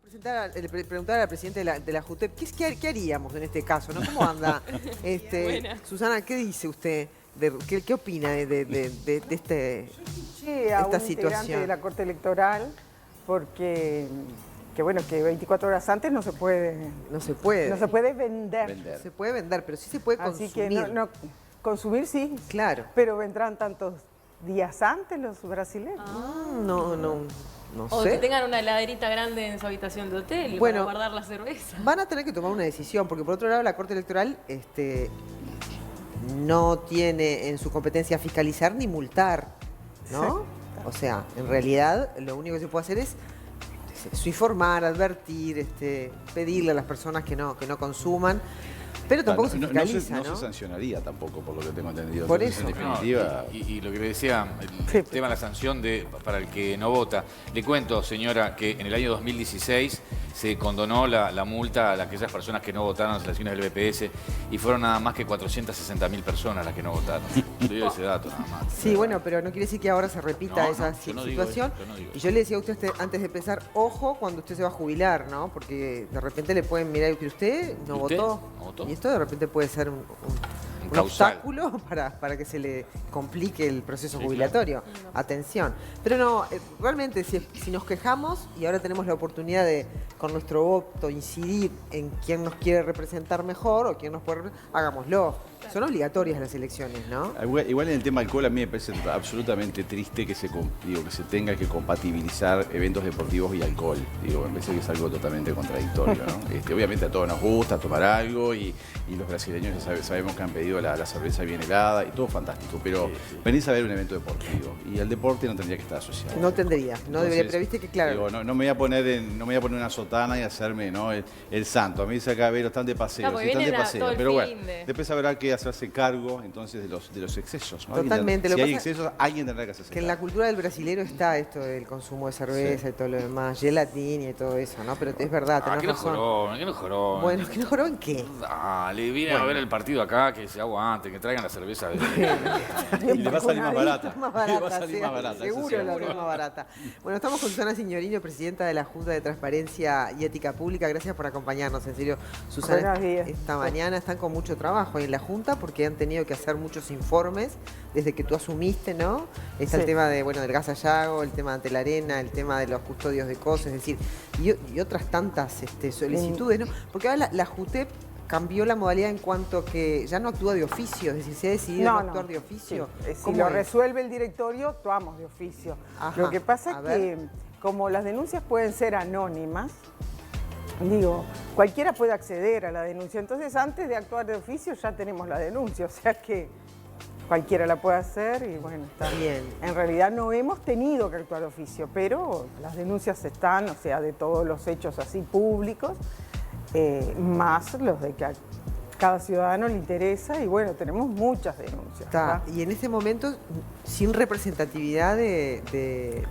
Preguntar al presidente de la JUTEP, ¿qué haríamos en este caso, ¿no? ¿Cómo anda? Susana, ¿qué dice usted? ¿Qué opina de Sí, a esta un integrante situación? de la Corte Electoral, porque bueno, que 24 horas antes no se puede. No se puede. No se puede vender. No se puede vender, pero sí se puede Así consumir. que consumir sí. Claro. Pero vendrán tantos días antes los brasileños. No O sé. que tengan una heladerita grande en su habitación de hotel y Bueno, para guardar la cerveza. Van a tener que tomar una decisión, porque por otro lado la Corte Electoral no tiene en su competencia fiscalizar ni multar, ¿no? O sea, en realidad lo único que se puede hacer es informar, advertir, pedirle a las personas que no consuman, pero tampoco se fiscaliza, no se sancionaría tampoco, por lo que tengo entendido. Por Entonces, eso. en definitiva... Y lo que le decía, el tema de la sanción para el que no vota. Le cuento, señora, que en el año 2016 se condonó la multa a aquellas personas que no votaron en las elecciones del BPS y fueron nada más que 460.000 personas las que no votaron. Le doy ese dato nada más. Sí, bueno, pero no quiere decir que ahora se repita No, esa yo no digo situación. eso, yo no digo Y yo le decía a usted antes de empezar, ojo cuando usted se va a jubilar, ¿no? Porque de repente le pueden mirar que usted no ¿Y usted? votó. ¿No votó? Y esto de repente puede ser un causal. obstáculo para que se le complique el proceso Sí, jubilatorio. Atención. Pero no, realmente si nos quejamos y ahora tenemos la oportunidad de, con nuestro voto, incidir en quién nos quiere representar mejor o quién nos puede hagámoslo. Son obligatorias las elecciones, ¿no? Igual en el tema alcohol a mí me parece absolutamente triste que se tenga que compatibilizar eventos deportivos y alcohol. Me parece que es algo totalmente contradictorio, ¿no? Obviamente a todos nos gusta tomar algo y los brasileños ya sabemos que han pedido la cerveza bien helada y todo fantástico, pero venís a ver un evento deportivo y el deporte no tendría que estar asociado. No tendría, no debería, pero viste que claro. No me voy a poner una sotana y hacerme, ¿no? el santo. A mí dice acá, están de paseo, Claro, sí, están de vienen paseo. todo el Pero bueno, fin de... después habrá que hacerse cargo entonces de los excesos, ¿no? Totalmente. Si hay excesos, alguien tendrá que hacerse Que en cargo. la cultura del brasilero está esto del consumo de cerveza y todo lo demás, gelatina y todo eso, ¿no? Pero es verdad, tenés que no razón. joró, que no joró. Bueno, ¿que no joró en qué? Dale, viene a ver el partido acá, que se aguante, que traigan la cerveza. Y le va a salir más barata. Más Le va a barata, salir sí, más barata. seguro la más barata. Bueno, estamos con Susana Signorini, presidenta de la Junta de Transparencia y Ética Pública. Gracias por acompañarnos, en serio. Susana, Buenos días. esta mañana están con mucho trabajo ahí en la Junta porque han tenido que hacer muchos informes desde que tú asumiste, ¿no? Está el tema del gas Sayago, el tema de Ante la Arena, el tema de los custodios de cosas, es decir, y otras tantas solicitudes, ¿no? Porque ahora la JUTEP cambió la modalidad en cuanto que ya no actúa de oficio, es decir, se ha decidido no actuar de oficio. Sí. Si ¿Cómo lo es? resuelve el directorio, actuamos de oficio. Ajá. Lo que pasa es que, como las denuncias pueden ser anónimas, cualquiera puede acceder a la denuncia. Entonces, antes de actuar de oficio, ya tenemos la denuncia. O sea que cualquiera la puede hacer y bueno, está bien. En realidad no hemos tenido que actuar de oficio, pero las denuncias están, o sea, de todos los hechos así públicos, más los de que a cada ciudadano le interesa y bueno, tenemos muchas denuncias. ¿verdad? Y en ese momento, sin representatividad del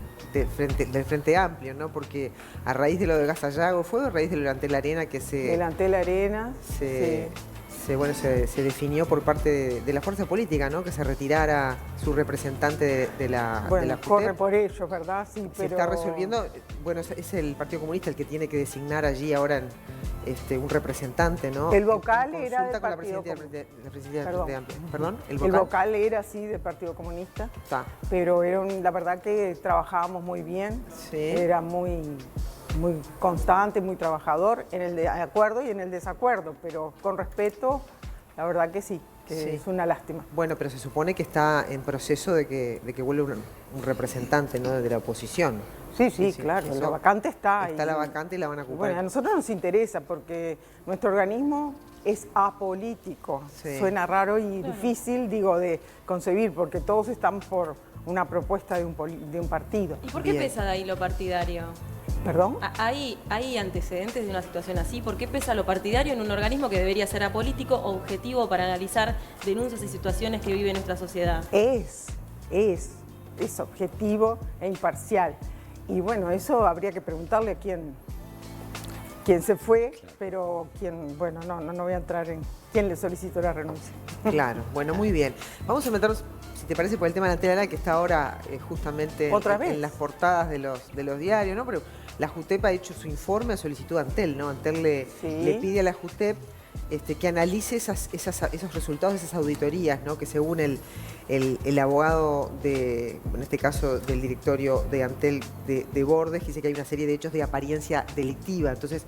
Frente Amplio, ¿no? Porque a raíz de lo de Gas Sayago, ¿fue a raíz de lo de Ante la Arena que Delante la arena, se definió por parte de la fuerza política, ¿no? Que se retirara su representante de la JUTEP? corre por ello, ¿verdad? Sí, Se está resolviendo, bueno, es el Partido Comunista el que tiene que designar allí ahora un representante, ¿no? El vocal era del con la Partido presidencia del Frente Amplio. Perdón, el el vocal era así del Partido Comunista, pero la verdad que trabajábamos muy bien, era muy constante, muy trabajador en el de acuerdo y en el desacuerdo, pero con respeto, la verdad que sí, es una lástima. Bueno, pero se supone que está en proceso de que vuelva un representante, ¿no? De la oposición. Sí, claro, la vacante está. Está la vacante y la van a ocupar. Bueno, a nosotros nos interesa porque nuestro organismo es apolítico. Suena raro y difícil, de concebir, porque todos estamos por una propuesta de un partido. ¿Y por qué pesa de ahí lo partidario? ¿Perdón? ¿Hay antecedentes de una situación así? ¿Por qué pesa lo partidario en un organismo que debería ser apolítico, objetivo para analizar denuncias y situaciones que vive nuestra sociedad? Es objetivo e imparcial. Y bueno, eso habría que preguntarle a quién se fue, pero no voy a entrar en quién le solicitó la renuncia. Claro, bueno, muy bien. Vamos a meternos, si te parece, por el tema de Ante la Arena, que está ahora justamente ¿Otra vez? en las portadas de los diarios, ¿no? Pero la JUTEP ha hecho su informe a solicitud de Antel, ¿no? Antel le pide a la JUTEP que analice esos resultados de esas auditorías, ¿no? Que según el abogado, en este caso del directorio de Antel de Bordes, dice que hay una serie de hechos de apariencia delictiva. Entonces,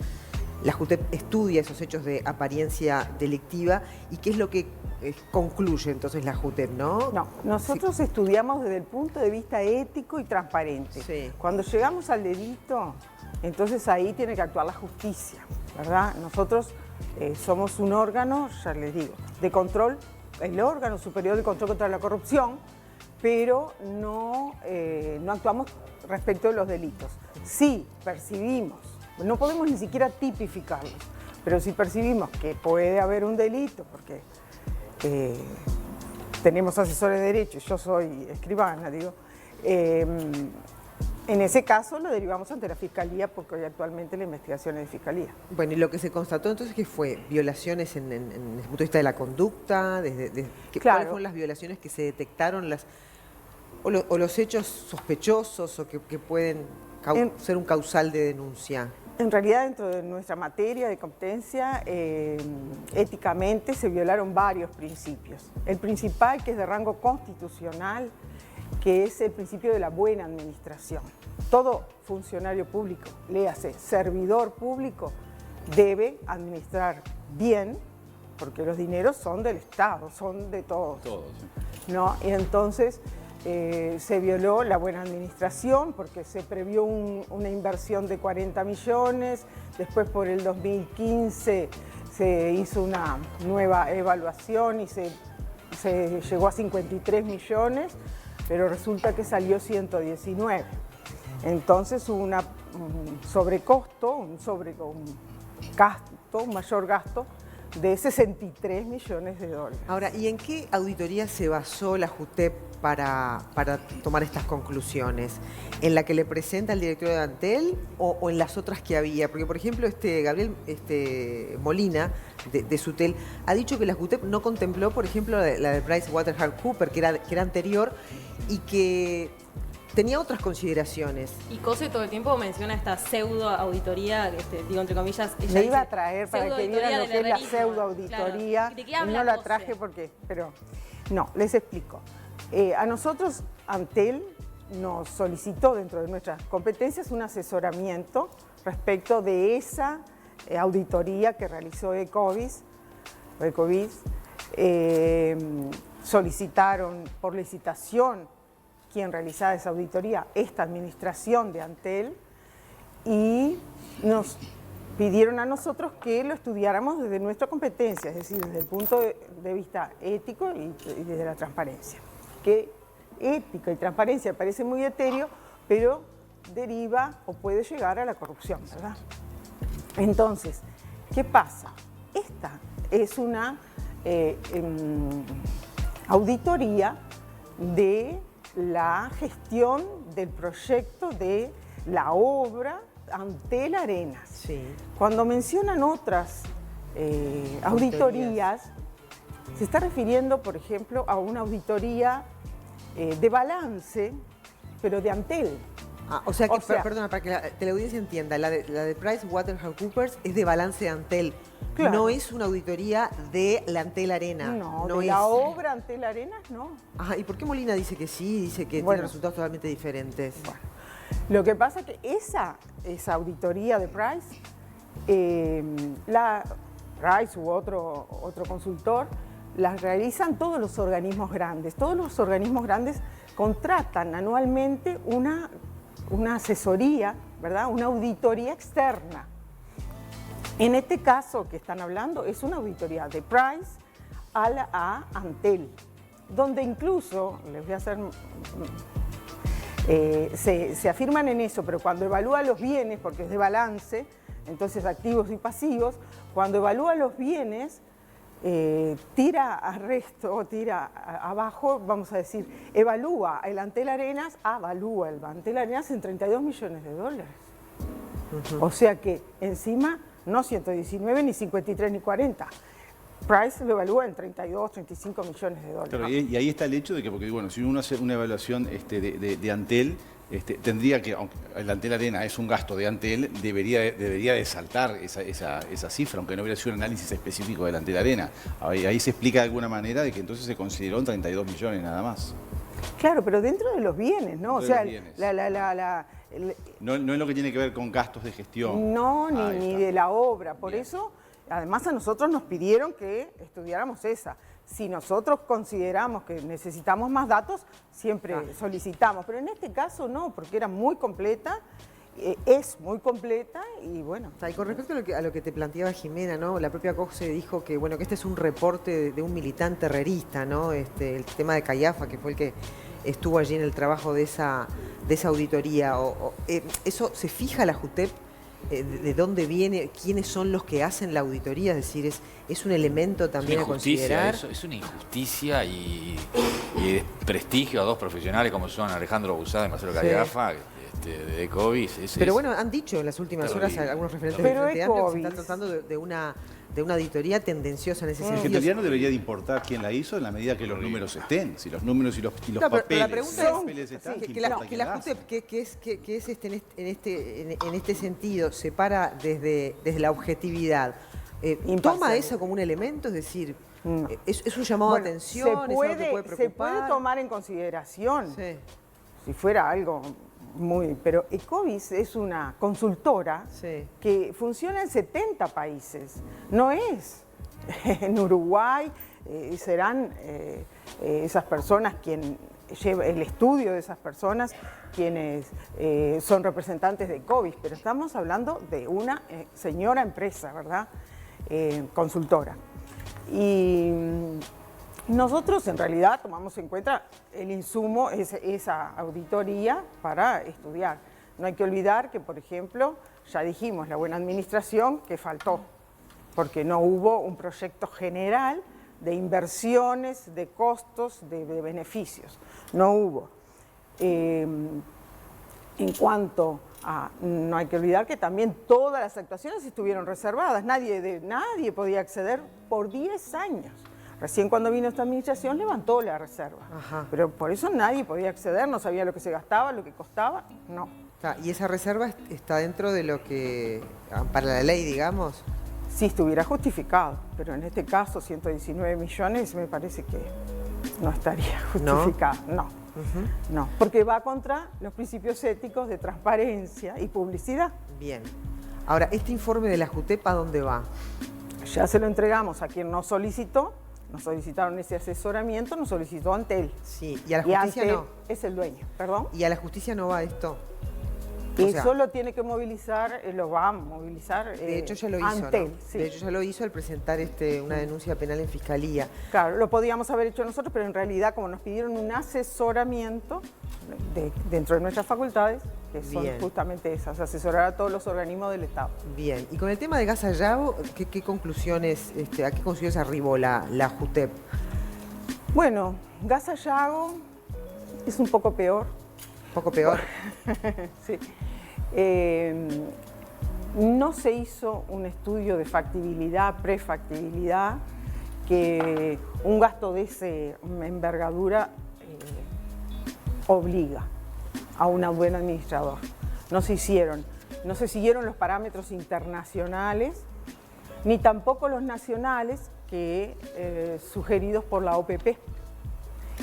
la JUTEP estudia esos hechos de apariencia delictiva y qué es lo que concluye entonces la JUTEP, ¿no? No, nosotros estudiamos desde el punto de vista ético y transparente. Sí. Cuando llegamos al delito, entonces ahí tiene que actuar la justicia, ¿verdad? Nosotros somos un órgano, ya les digo, de control, el órgano superior de control contra la corrupción, pero no actuamos respecto de los delitos. Sí percibimos, no podemos ni siquiera tipificarlos, pero si percibimos que puede haber un delito, porque tenemos asesores de derecho, yo soy escribana, digo, en ese caso lo derivamos ante la Fiscalía, porque hoy actualmente la investigación es de Fiscalía. Bueno, y lo que se constató entonces que fue violaciones en el punto de vista de la conducta, Claro. ¿cuáles fueron las violaciones que se detectaron, o los hechos sospechosos o que pueden ser un causal de denuncia? En realidad, dentro de nuestra materia de competencia, éticamente se violaron varios principios. El principal, que es de rango constitucional, que es el principio de la buena administración. Todo funcionario público, léase servidor público, debe administrar bien, porque los dineros son del Estado, son de todos. Todos. ¿No? Y entonces se violó la buena administración porque se previó una inversión de 40 millones, después por el 2015 se hizo una nueva evaluación y se llegó a 53 millones, pero resulta que salió 119. Entonces hubo un sobrecosto, un mayor gasto de 63 millones de dólares. Ahora, ¿y en qué auditoría se basó la JUTEP para tomar estas conclusiones? ¿En la que le presenta el directorio de Antel o en las otras que había? Porque, por ejemplo, Gabriel Molina, de Sutel, ha dicho que la JUTEP no contempló, por ejemplo, la de PricewaterhouseCoopers, que era anterior y que tenía otras consideraciones. Y Cose todo el tiempo menciona esta pseudo auditoría, digo entre comillas. Me iba a traer para que vieran lo que es la pseudo auditoría. Claro. Y no la traje porque, pero no, les explico. A nosotros, Antel nos solicitó dentro de nuestras competencias un asesoramiento respecto de esa auditoría que realizó Ecovis. Solicitaron por licitación quien realizaba esa auditoría, esta administración de Antel, y nos pidieron a nosotros que lo estudiáramos desde nuestra competencia, es decir, desde el punto de vista ético y desde la transparencia. Que ética y transparencia parece muy etéreo, pero deriva o puede llegar a la corrupción, ¿verdad? Entonces, ¿qué pasa? Esta es una auditoría de la gestión del proyecto de la obra Antel Arenas. Sí. Cuando mencionan otras auditorías, se está refiriendo, por ejemplo, a una auditoría de balance, pero de Antel. O sea, perdona, para que la teleaudiencia entienda, la de PricewaterhouseCoopers es de balance de Antel. Claro. No es una auditoría de la Antel Arena. No de la obra Antel Arenas, no. Ajá, ¿y por qué Molina dice que sí? Dice que tiene resultados totalmente diferentes. Bueno, lo que pasa es que esa auditoría de Price, Price u otro consultor, las realizan todos los organismos grandes. Todos los organismos grandes contratan anualmente una asesoría, ¿verdad? Una auditoría externa. En este caso que están hablando es una auditoría de Price a Antel, donde incluso, les voy a hacer, se afirman en eso, pero cuando evalúa los bienes, porque es de balance, entonces activos y pasivos, cuando evalúa los bienes, tira a abajo, vamos a decir, evalúa el Antel Arenas en 32 millones de dólares. O sea que encima no 119, ni 53, ni 40. Price lo evalúa en 32, 35 millones de dólares. Claro, y ahí está el hecho de que, porque bueno, si uno hace una evaluación de Antel, tendría que, aunque el Antel Arena es un gasto de Antel, debería de saltar esa cifra, aunque no hubiera sido un análisis específico del Antel Arena. Ahí se explica de alguna manera de que entonces se consideró en 32 millones nada más. Claro, pero dentro de los bienes, ¿no? O sea, no es lo que tiene que ver con gastos de gestión. No, ni de la obra. Por eso, además a nosotros nos pidieron que estudiáramos esa. Si nosotros consideramos que necesitamos más datos, siempre solicitamos. Pero en este caso no, porque era muy completa, es muy completa y bueno. Y con respecto a lo que te planteaba Jimena, ¿no? La propia COCSE dijo que, bueno, que este es un reporte de un militante herrerista, ¿no? El tema de Cayafa, que fue el que estuvo allí en el trabajo de esa auditoría. ¿Eso se fija la JUTEP? ¿De dónde viene? ¿Quiénes son los que hacen la auditoría? Es decir, es un elemento también a considerar. Es una injusticia y prestigio a dos profesionales como son Alejandro Busada y Marcelo Cayafa, de Ecovis. Pero bueno, han dicho en las últimas horas algunos referentes del Frente Amplio que se están tratando de una auditoría tendenciosa en ese sentido. En realidad no debería de importar quién la hizo en la medida que los números estén. Si los números y los papeles, pero la pregunta es están, que la JUTEP, que es en este sentido, se para desde la objetividad. ¿Toma eso como un elemento? Es decir, ¿es un llamado de atención? ¿Es algo que puede preocupar? Se puede tomar en consideración, si fuera algo muy... Pero Ecovis es una consultora que funciona en 70 países. No es en Uruguay, serán esas personas quien lleva el estudio de esas personas quienes son representantes de Ecovis, pero estamos hablando de una señora empresa, ¿verdad? Consultora. Y nosotros en realidad tomamos en cuenta el insumo, esa auditoría para estudiar. No hay que olvidar que, por ejemplo, ya dijimos, la buena administración que faltó, porque no hubo un proyecto general de inversiones, de costos, de beneficios. No hubo. En cuanto a, no hay que olvidar que también todas las actuaciones estuvieron reservadas. Nadie podía acceder por 10 años. Recién cuando vino esta administración levantó la reserva. Pero por eso nadie podía acceder, no sabía lo que se gastaba, lo que costaba, no. ¿Y esa reserva está dentro de lo que, para la ley, digamos? Si estuviera justificado, pero en este caso 119 millones me parece que no estaría justificado, no, porque va contra los principios éticos de transparencia y publicidad. Bien. Ahora, ¿este informe de la JUTEP a dónde va? Ya se lo entregamos a quien nos solicitó, nos solicitaron ese asesoramiento, nos solicitó Antel. Sí, y a la justicia Antel no. Es el dueño, ¿perdón? ¿Y a la justicia no va esto? Eso lo tiene que movilizar, lo va a movilizar de hecho ya lo hizo, Antel. ¿no? Sí. De hecho ya lo hizo al presentar una denuncia penal en fiscalía. Claro, lo podíamos haber hecho nosotros, pero en realidad como nos pidieron un asesoramiento dentro de nuestras facultades, que son justamente esas, asesorar a todos los organismos del Estado. Bien, y con el tema de Gas Sayago, ¿qué conclusiones, a qué conclusiones arribó la JUTEP? Bueno, Gas Sayago es un poco peor. ¿Un poco peor? Sí. No se hizo un estudio de factibilidad, prefactibilidad, que un gasto de esa envergadura obliga a un buen administrador. No se hicieron, no se siguieron los parámetros internacionales, ni tampoco los nacionales sugeridos por la OPP.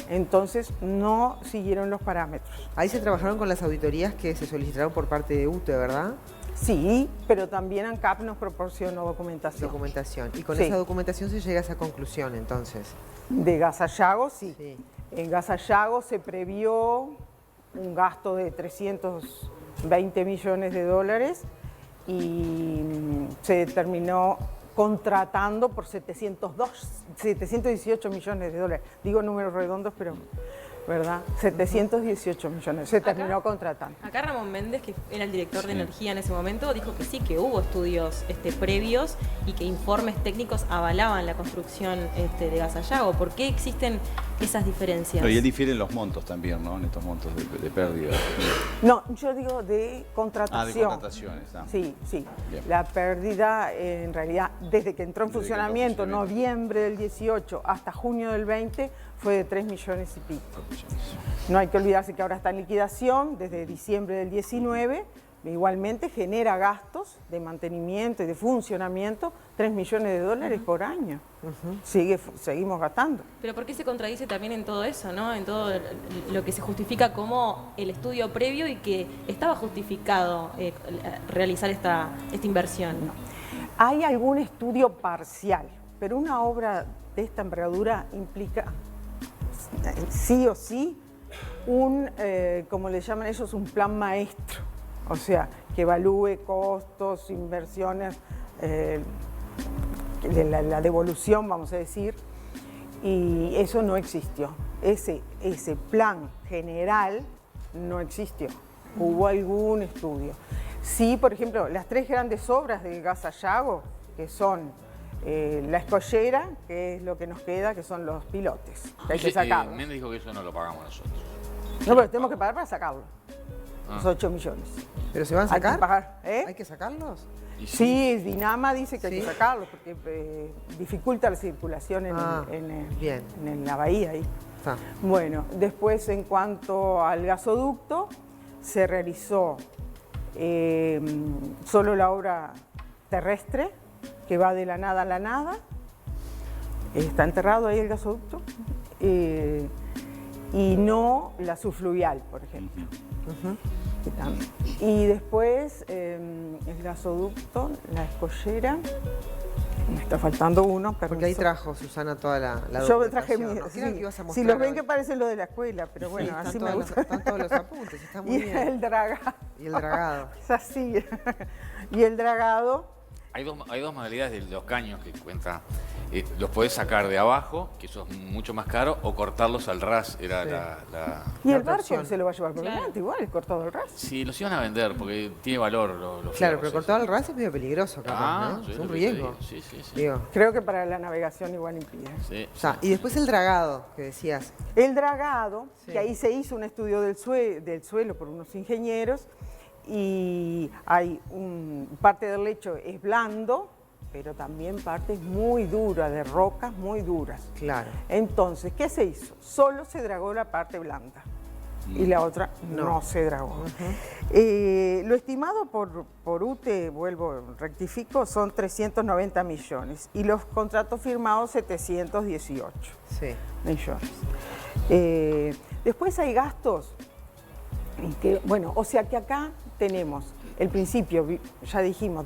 Entonces no siguieron los parámetros. Ahí se trabajaron con las auditorías que se solicitaron por parte de UTE, ¿verdad? Sí, pero también ANCAP nos proporcionó documentación. Y con esa documentación se llega a esa conclusión, entonces. De Gas Sayago, sí. En Gas Sayago se previó un gasto de 320 millones de dólares y se determinó contratando por 718 millones de dólares. Digo números redondos, pero, ¿verdad? 718 millones. Se terminó contratando. Acá Ramón Méndez, que era el director de energía en ese momento, dijo que sí, que hubo estudios previos y que informes técnicos avalaban la construcción de Gas Sayago. ¿Por qué existen esas diferencias? Y él difiere en los montos también, ¿no? En estos montos de pérdida. No, yo digo de contratación. De contrataciones. Sí. Bien. La pérdida, en realidad, desde que entró en funcionamiento, noviembre del 18 hasta junio del 20, fue de 3 millones y pico. No hay que olvidarse que ahora está en liquidación desde diciembre del 19. Igualmente genera gastos de mantenimiento y de funcionamiento, $3 millones por año. Seguimos gastando. Pero ¿por qué se contradice también en todo eso, ¿no? En todo lo que se justifica como el estudio previo y que estaba justificado realizar esta inversión? No. Hay algún estudio parcial, pero una obra de esta envergadura implica sí o sí como le llaman ellos, un plan maestro. O sea, que evalúe costos, inversiones, la devolución, vamos a decir, y eso no existió. Ese plan general no existió. Hubo algún estudio. Sí, por ejemplo, las 3 grandes obras del Gas Sayago, que son la escollera, que es lo que nos queda, que son los pilotes, que hay que sacarlos. Méndez dijo que eso no lo pagamos nosotros. No, pero tenemos que pagar para sacarlo. Los 8 millones. ¿Pero se van a sacar? Hay que pagar, ¿Hay que sacarlos? Sí, Dinama dice que hay que sacarlos porque dificulta la circulación en la bahía ahí. Bueno, después en cuanto al gasoducto, se realizó solo la obra terrestre, que va de la nada a la nada. Está enterrado ahí el gasoducto. Y no la subfluvial, por ejemplo. Y después el gasoducto, la escollera, me está faltando uno. Porque ahí trajo Susana toda la Yo traje mi... Si los ven que parecen los de la escuela, pero bueno, sí, así me gusta. Están todos los apuntes, está muy bien. El dragado. Y el dragado. Es así. Y el dragado... Hay dos modalidades de los caños que cuenta. Los podés sacar de abajo, que eso es mucho más caro, o cortarlos al ras. Era y el barco se lo va a llevar por delante, igual, el cortado al ras. Sí, los iban a vender porque tiene valor los Claro, pero cortado al ras es medio peligroso, capaz, ¿no? Es un riesgo. Sí. Creo que para la navegación igual impide. Sí. Y después el dragado, que decías. El dragado, que ahí se hizo un estudio del suelo por unos ingenieros, y hay parte del lecho es blando, pero también partes muy duras, de rocas muy duras. Claro. Entonces, ¿qué se hizo? Solo se dragó la parte blanda y la otra no se dragó. Lo estimado por UTE, rectifico, son 390 millones y los contratos firmados 718 millones. Después hay gastos, o sea que acá tenemos el principio, ya dijimos,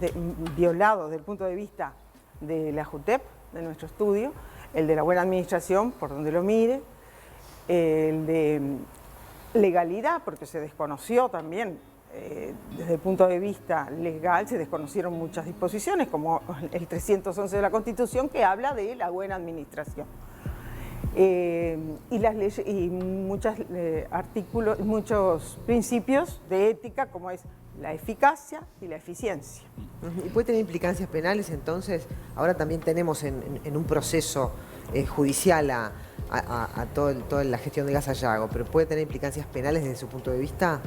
violado desde el punto de vista de la JUTEP, de nuestro estudio, el de la buena administración, por donde lo mire, el de legalidad, porque se desconoció también, desde el punto de vista legal, se desconocieron muchas disposiciones, como el 311 de la Constitución, que habla de la buena administración. Y las leyes y muchos artículos, muchos principios de ética, como es la eficacia y la eficiencia. ¿Y puede tener implicancias penales entonces? Ahora también tenemos en un proceso judicial a toda la gestión de Gas Sayago, pero ¿puede tener implicancias penales desde su punto de vista?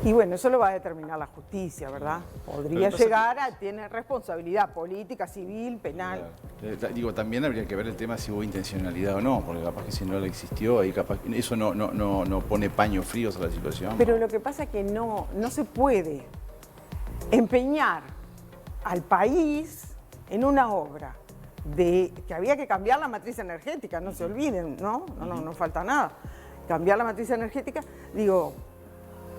Y bueno, eso lo va a determinar la justicia, ¿verdad? Podría llegar a tener responsabilidad política, civil, penal. Digo, también habría que ver el tema si hubo intencionalidad o no, porque capaz que si no la existió, ahí capaz eso no pone paños fríos a la situación. Pero lo que pasa es que no se puede empeñar al país en una obra que había que cambiar la matriz energética, no se olviden, ¿no? No falta nada. Cambiar la matriz energética, digo,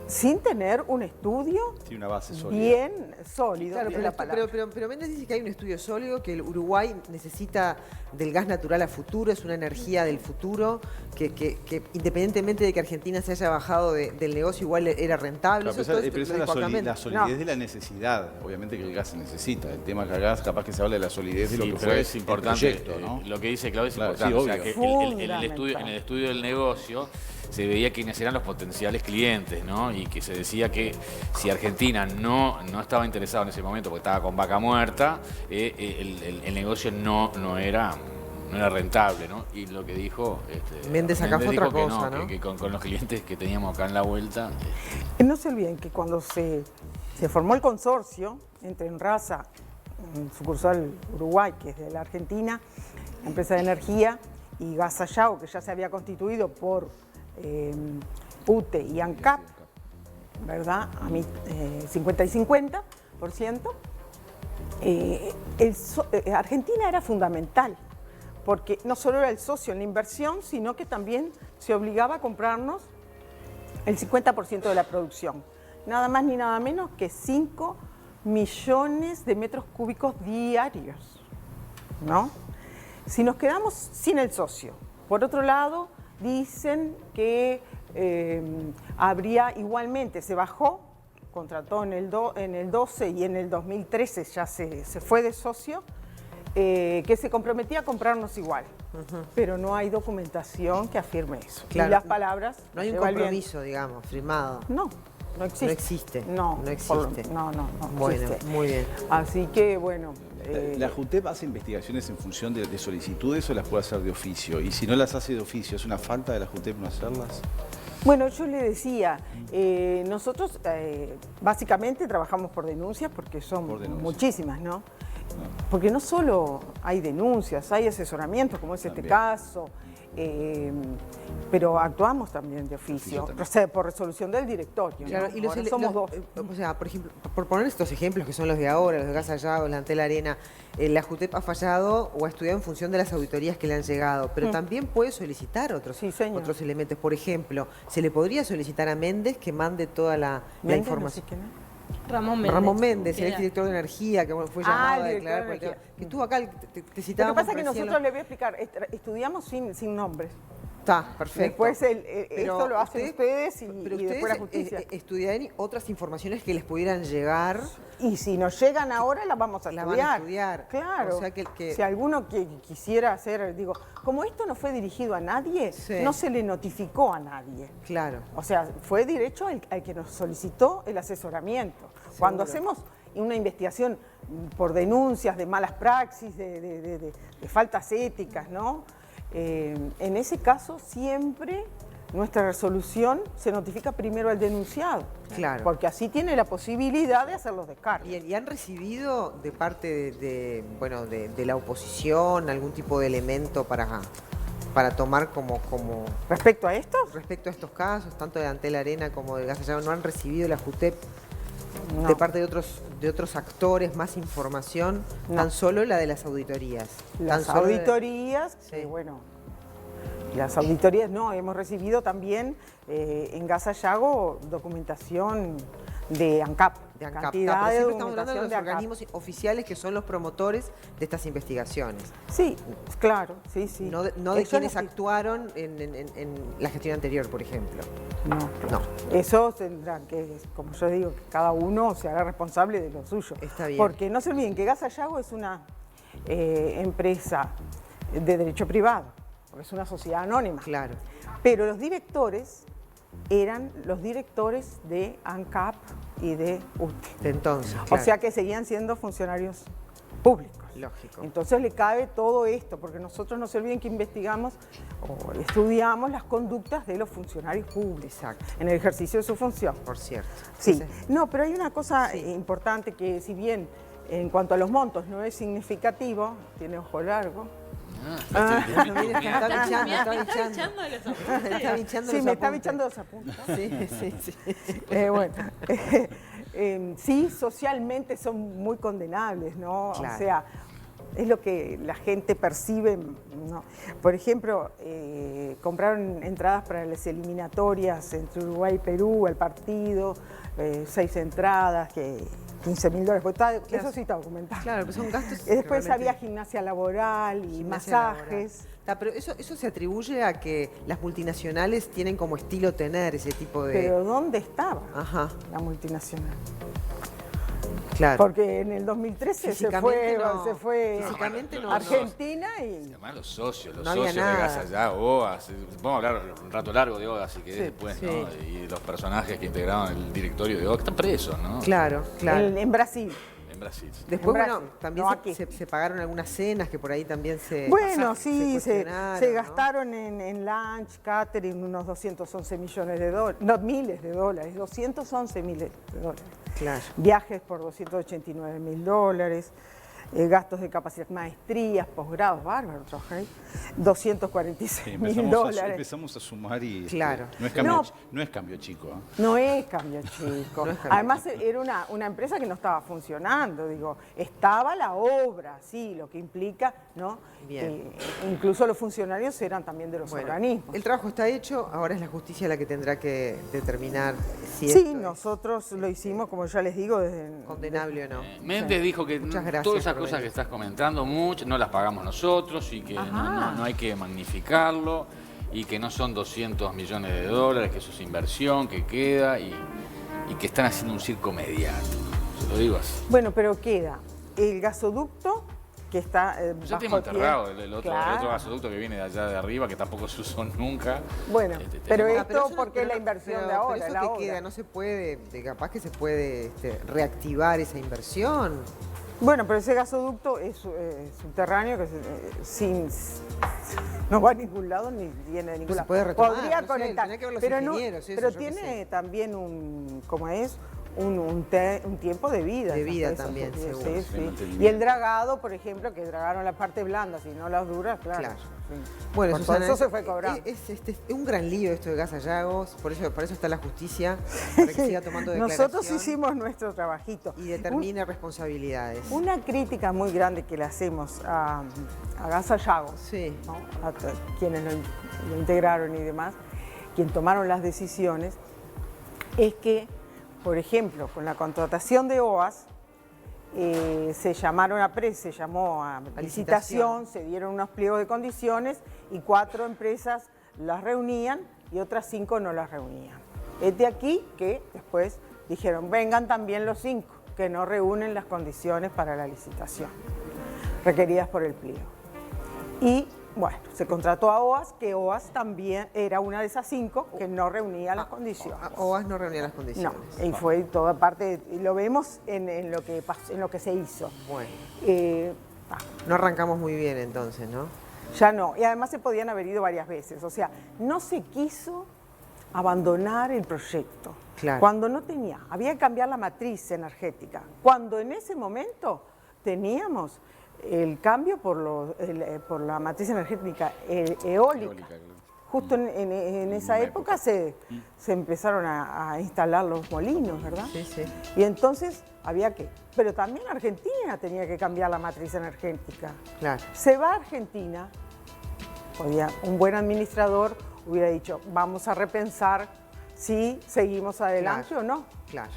sin tener un estudio una base sólida. Bien sólido. Claro, pero Méndez dice que hay un estudio sólido, que el Uruguay necesita del gas natural a futuro, es una energía del futuro, que independientemente de que Argentina se haya bajado del negocio, igual era rentable. Pero esa es la solidez de la necesidad, obviamente que el gas se necesita. El tema que el gas, capaz que se habla de la solidez de lo que fue es importante, el proyecto, ¿no? Lo que dice Claudio es importante. Sí, o sea, que en el estudio del negocio se veía quiénes eran los potenciales clientes, ¿no? Y que se decía que si Argentina no estaba interesado en ese momento porque estaba con vaca muerta, el negocio no era rentable, ¿no? Y lo que dijo Méndez acá fue otra cosa, ¿no? Que con los clientes que teníamos acá en la vuelta. No se olviden que cuando se formó el consorcio entre Enrasa, sucursal Uruguay, que es de la Argentina, la empresa de energía, y Gas Sayago, que ya se había constituido por UTE y ANCAP, ¿verdad? A mí 50 y 50%. Argentina era fundamental, porque no solo era el socio en la inversión, sino que también se obligaba a comprarnos el 50% de la producción. Nada más ni nada menos que 5 millones de metros cúbicos diarios, ¿no? Si nos quedamos sin el socio, por otro lado, dicen que habría igualmente, se bajó, contrató en el 12 y en el 2013 ya se fue de socio, que se comprometía a comprarnos igual. Pero no hay documentación que afirme eso. Claro, y las palabras... No hay un compromiso, digamos, firmado. No existe. No existe. No existe. No bueno, existe. Muy bien. Así que, bueno... ¿La JUTEP hace investigaciones en función de solicitudes o las puede hacer de oficio? Y si no las hace de oficio, ¿es una falta de la JUTEP no hacerlas? Bueno, yo le decía, nosotros básicamente trabajamos por denuncias porque son muchísimas, ¿no? Porque no solo hay denuncias, hay asesoramientos, como es este caso, pero actuamos también de oficio, o sea, por resolución del directorio. Claro, ¿no? y somos dos. O sea, por ejemplo, por poner estos ejemplos que son los de ahora, los de Gas Sayago, la Antel Arena, la JUTEP ha fallado o ha estudiado en función de las auditorías que le han llegado, pero también puede solicitar otros elementos. Por ejemplo, se le podría solicitar a Méndez que mande toda la información. No sé qué, Ramón Méndez, el exdirector de Energía, que fue llamado a declarar por el tema. Que estuvo acá, te citábamos. Lo que pasa es que nosotros, le voy a explicar, estudiamos sin nombres. Está, perfecto. Después esto lo hacen ustedes y después la justicia. Estudian otras informaciones que les pudieran llegar. Y si nos llegan ahora, las vamos a estudiar. Las van a estudiar. Claro. O sea Si alguno quisiera hacer, digo, como esto no fue dirigido a nadie, no se le notificó a nadie. Claro. O sea, fue derecho al que nos solicitó el asesoramiento. Seguro. Cuando hacemos una investigación por denuncias de malas praxis, de faltas éticas, ¿no? En ese caso siempre nuestra resolución se notifica primero al denunciado. Claro. Porque así tiene la posibilidad de hacer los descargos. ¿Y han recibido de parte de la oposición algún tipo de elemento para tomar como... ¿Respecto a esto? Respecto a estos casos, tanto de Antel Arena como de Gas Sayago, ¿no han recibido la JUTEP de parte de otros actores más información? Tan solo la de las auditorías. Las auditorías, bueno, las auditorías no, hemos recibido también en Gas Sayago documentación de ANCAP. Cantidad de documentación estamos hablando de los organismos oficiales que son los promotores de estas investigaciones. Sí, claro, sí. No de quienes actuaron en la gestión anterior, por ejemplo. No. Eso tendrá que, como yo digo, que cada uno se haga responsable de lo suyo. Está bien. Porque no se olviden que Gas Sayago es una empresa de derecho privado, porque es una sociedad anónima. Claro. Pero los directores eran los directores de ANCAP y de UTE. Entonces, claro. O sea que seguían siendo funcionarios públicos. Lógico. Entonces le cabe todo esto, porque nosotros no se olviden que investigamos o estudiamos las conductas de los funcionarios públicos. Exacto. En el ejercicio de su función. Por cierto. Sí. No, pero hay una cosa importante que, si bien en cuanto a los montos no es significativo, tiene ojo largo. Me está bichando los apuntes. Sí. Bueno, sí, socialmente son muy condenables, ¿no? Claro. O sea, es lo que la gente percibe, ¿no? Por ejemplo, compraron entradas para las eliminatorias entre Uruguay y Perú, el partido, 6 entradas, que $15.000. Eso sí está documentado. Claro, pero son gastos. Después había gimnasia laboral y masajes. Pero eso se atribuye a que las multinacionales tienen como estilo tener ese tipo de... Pero ¿dónde estaba la multinacional? Claro. Porque en el 2013 se fue a Argentina y... Además los socios de Gas Sayago, OAS, podemos hablar un rato largo de OAS, si querés después, ¿no? Y los personajes que integraron el directorio de OAS, que están presos, ¿no? Claro. En Brasil. Después, también se pagaron algunas cenas que por ahí también se... Bueno, se gastaron en lunch, catering, unos 211 millones de dólares, no, miles de dólares, 211 miles de dólares. Claro. Viajes por $289.000. gastos de capacidad, maestrías, posgrados, bárbaro, trabajé ahí, $246.000. Empezamos a sumar y claro. No es cambio chico. No es cambio chico. Además era una empresa que no estaba funcionando, digo, estaba la obra, sí, lo que implica, ¿no? Bien. Incluso los funcionarios eran también de los organismos. El trabajo está hecho, ahora es la justicia la que tendrá que determinar si sí, nosotros lo hicimos, como ya les digo, desde... condenable o no. Méndez dijo que todas esas cosas que estás comentando, muchas no las pagamos nosotros y que no hay que magnificarlo y que no son 200 millones de dólares, que eso es inversión, que queda y que están haciendo un circo mediático. Se lo digo así. Bueno, pero queda el gasoducto que está ya tengo enterrado el otro gasoducto que viene de allá de arriba, que tampoco se usó nunca. Bueno, pero esto porque es la inversión de ahora. Pero eso que queda, no se puede, capaz que se puede reactivar esa inversión. Bueno, pero ese gasoducto es subterráneo que no va a ningún lado ni viene de ningún lado. Se puede retomar, podría conectar, que ver los pero tiene también un tiempo de vida. De vida también, seguro. Sí. Y el dragado, por ejemplo, que dragaron la parte blanda, si no las duras, claro. Sí. Bueno, Susana, eso se fue cobrando. Es un gran lío esto de Gas Hallagos, por eso está la justicia, para que siga tomando declaración. Nosotros hicimos nuestro trabajito. Y determine responsabilidades. Una crítica muy grande que le hacemos a Gas Hallagos, sí, ¿no? A quienes lo integraron y demás, quienes tomaron las decisiones, es que, por ejemplo, con la contratación de OAS, se llamó a licitación, se dieron unos pliegos de condiciones y 4 empresas las reunían y otras 5 no las reunían. Es de aquí que después dijeron, vengan también los 5 que no reúnen las condiciones para la licitación requeridas por el pliego. Y bueno, se contrató a OAS, que OAS también era una de esas 5 que no reunía las condiciones. OAS no reunía las condiciones. No, y fue toda parte, y lo vemos en lo que se hizo. Bueno. No arrancamos muy bien entonces, ¿no? Ya no, y además se podían haber ido varias veces, o sea, no se quiso abandonar el proyecto. Claro. Cuando había que cambiar la matriz energética. Cuando en ese momento teníamos el cambio por la matriz energética eólica. Justo en esa época se empezaron a instalar los molinos, ¿verdad? Sí, sí. Y entonces había que... Pero también Argentina tenía que cambiar la matriz energética. Claro. Se va a Argentina, un buen administrador hubiera dicho, vamos a repensar si seguimos adelante o no. Claro.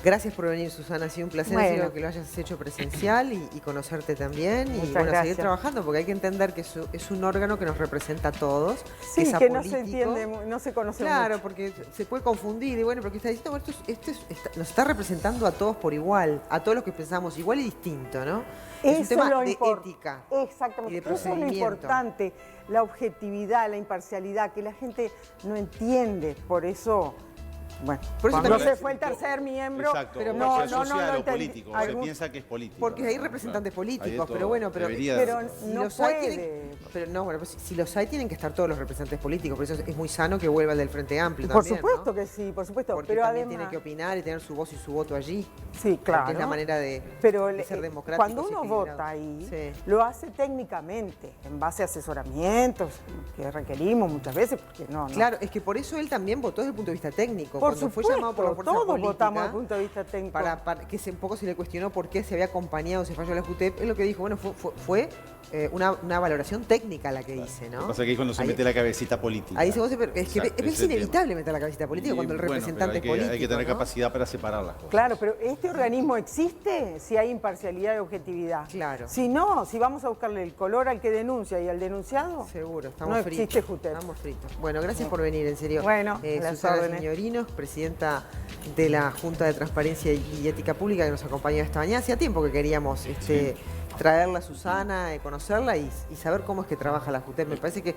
Gracias por venir, Susana, ha sido un placer que lo hayas hecho presencial y conocerte también. Y bueno, seguir trabajando, porque hay que entender que es un órgano que nos representa a todos. Sí, que no se entiende, no se conoce mucho. Claro, porque se puede confundir. Y bueno, porque está diciendo, nos está representando a todos por igual, a todos los que pensamos igual y distinto, ¿no? Es un tema de ética. Exactamente, y de eso es lo importante, la objetividad, la imparcialidad, que la gente no entiende, por eso... Bueno, por eso cuando se fue el tercer miembro, exacto, pero no político, se piensa que es político. Porque hay representantes políticos, pero bueno, pero no puede. Pero no, bueno, pues si los hay tienen que estar todos los representantes políticos, por eso es muy sano que vuelva el del Frente Amplio por también. Por supuesto, ¿no? Que sí, por supuesto. Porque pero también además tiene que opinar y tener su voz y su voto allí. Sí, claro. Porque es la manera de ser democrático. Cuando uno vota ahí, lo hace técnicamente, en base a asesoramientos que requerimos muchas veces, porque no. Claro, es que por eso él también votó desde el punto de vista técnico. Por Cuando supuesto, fue llamado por la fuerza todos política, votamos desde el punto de vista técnico. Para que un poco se le cuestionó por qué se había acompañado, se falló la JUTEP, es lo que dijo, bueno, fue una valoración técnica la que hice, ¿no? Lo que pasa es que es cuando se mete la cabecita política. Ahí es inevitable meter la cabecita política cuando el representante es político. Hay que tener capacidad para separar las cosas. Claro, pero este organismo existe si hay imparcialidad y objetividad. Claro. Si no, si vamos a buscarle el color al que denuncia y al denunciado, seguro, estamos no fritos. Existe JUTEP. Estamos fritos. Bueno, gracias por venir, en serio. Bueno, Susana Signorini, presidenta de la Junta de Transparencia y Ética Pública, que nos acompañó esta mañana. Hacía tiempo que queríamos traerla a Susana, conocerla y saber cómo es que trabaja la JUTEP. Me parece que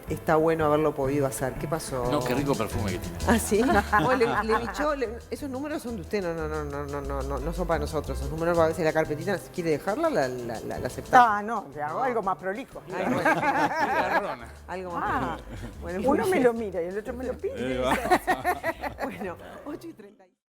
está bueno haberlo podido hacer. ¿Qué pasó? No, qué rico perfume que tiene. ¿Ah, sí? Le bichó, esos números son de usted, no son para nosotros. Esos números, a veces la carpetita, si quiere dejarla, la aceptamos. Ah, no, le hago algo más prolijo. Algo más prolijo. Bueno, uno me lo mira y el otro me lo pide. Bueno, 8:35.